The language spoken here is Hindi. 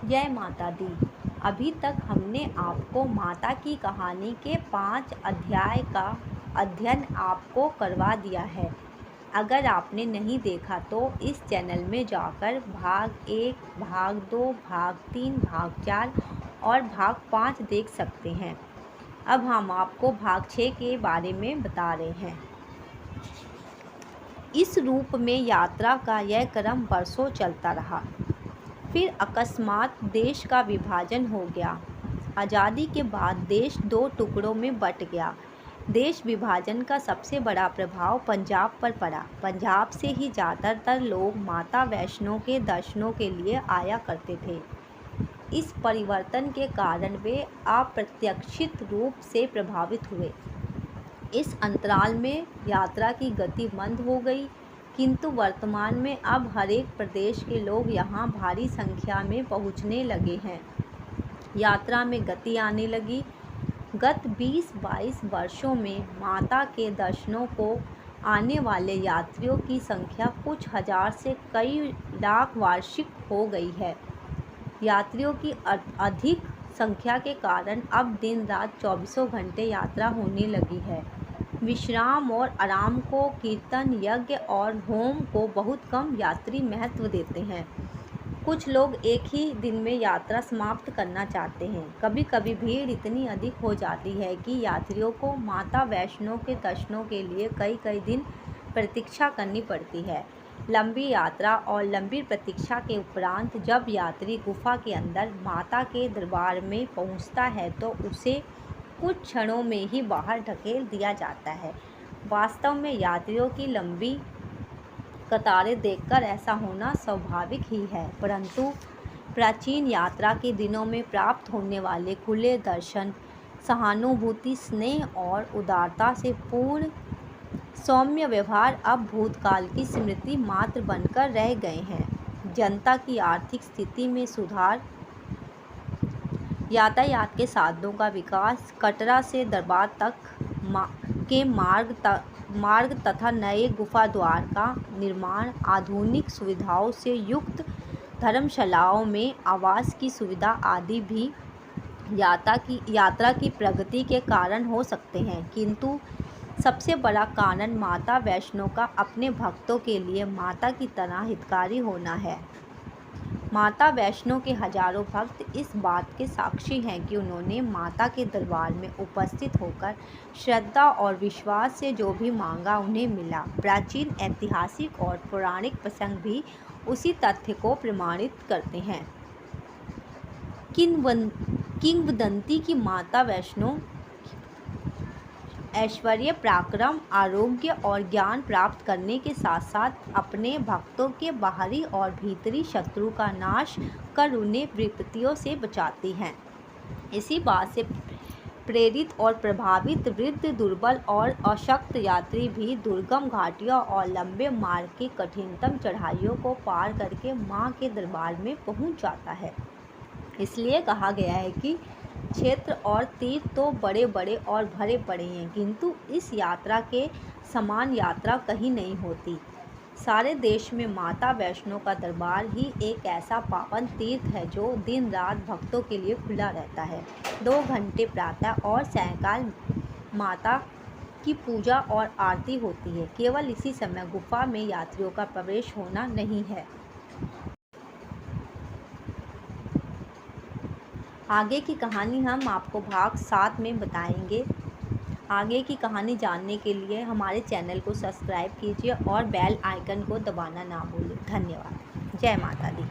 जय माता दी। अभी तक हमने आपको माता की कहानी के 5 अध्याय का अध्ययन आपको करवा दिया है। अगर आपने नहीं देखा तो इस चैनल में जाकर भाग 1, भाग 2, भाग 3, भाग 4 और भाग 5 देख सकते हैं। अब हम आपको भाग 6 के बारे में बता रहे हैं। इस रूप में यात्रा का यह क्रम वर्षों चलता रहा। फिर अकस्मात देश का विभाजन हो गया। आज़ादी के बाद देश 2 टुकड़ों में बँट गया। देश विभाजन का सबसे बड़ा प्रभाव पंजाब पर पड़ा। पंजाब से ही ज़्यादातर लोग माता वैष्णो के दर्शनों के लिए आया करते थे। इस परिवर्तन के कारण वे अप्रत्याशित रूप से प्रभावित हुए। इस अंतराल में यात्रा की गति मंद हो गई, किंतु वर्तमान में अब हर एक प्रदेश के लोग यहाँ भारी संख्या में पहुँचने लगे हैं। यात्रा में गति आने लगी। गत 20-22 वर्षों में माता के दर्शनों को आने वाले यात्रियों की संख्या कुछ हजार से कई लाख वार्षिक हो गई है। यात्रियों की अधिक संख्या के कारण अब दिन रात 24 घंटे यात्रा होने लगी है। विश्राम और आराम को, कीर्तन, यज्ञ और होम को बहुत कम यात्री महत्व देते हैं। कुछ लोग एक ही दिन में यात्रा समाप्त करना चाहते हैं। कभी कभी भीड़ इतनी अधिक हो जाती है कि यात्रियों को माता वैष्णो के दर्शनों के लिए कई कई दिन प्रतीक्षा करनी पड़ती है। लंबी यात्रा और लंबी प्रतीक्षा के उपरांत जब यात्री गुफा के अंदर माता के दरबार में पहुंचता है तो उसे कुछ क्षणों में ही बाहर ढकेल दिया जाता है। वास्तव में यात्रियों की लंबी कतारें देखकर ऐसा होना स्वाभाविक ही है, परंतु प्राचीन यात्रा के दिनों में प्राप्त होने वाले खुले दर्शन, सहानुभूति, स्नेह और उदारता से पूर्ण सौम्य व्यवहार अब भूतकाल की स्मृति मात्र बनकर रह गए हैं। जनता की आर्थिक स्थिति में सुधार, यातायात के साधनों का विकास, कटरा से दरबार तक के मार्ग तथा नए गुफा द्वार का निर्माण, आधुनिक सुविधाओं से युक्त धर्मशालाओं में आवास की सुविधा आदि भी यात्रा की प्रगति के कारण हो सकते हैं, किंतु सबसे बड़ा कारण माता वैष्णो का अपने भक्तों के लिए माता की तरह हितकारी होना है। माता वैष्णो के हजारों भक्त इस बात के साक्षी हैं कि उन्होंने माता के दरबार में उपस्थित होकर श्रद्धा और विश्वास से जो भी मांगा उन्हें मिला। प्राचीन ऐतिहासिक और पौराणिक प्रसंग भी उसी तथ्य को प्रमाणित करते हैं। किंवदंती की माता वैष्णो ऐश्वर्य, पराक्रम, आरोग्य और ज्ञान प्राप्त करने के साथ साथ अपने भक्तों के बाहरी और भीतरी शत्रु का नाश कर उन्हें विपत्तियों से बचाती हैं। इसी बात से प्रेरित और प्रभावित वृद्ध, दुर्बल और अशक्त यात्री भी दुर्गम घाटियों और लंबे मार्ग की कठिनतम चढ़ाइयों को पार करके माँ के दरबार में पहुँच जाता है। इसलिए कहा गया है कि क्षेत्र और तीर्थ तो बड़े बड़े और भरे पड़े हैं, किंतु इस यात्रा के समान यात्रा कहीं नहीं होती। सारे देश में माता वैष्णो का दरबार ही एक ऐसा पावन तीर्थ है जो दिन रात भक्तों के लिए खुला रहता है। 2 घंटे प्रातः और सायंकाल माता की पूजा और आरती होती है। केवल इसी समय गुफा में यात्रियों का प्रवेश होना नहीं है। आगे की कहानी हम आपको भाग 7 में बताएंगे। आगे की कहानी जानने के लिए हमारे चैनल को सब्सक्राइब कीजिए और बेल आइकन को दबाना ना भूलें। धन्यवाद। जय माता दी।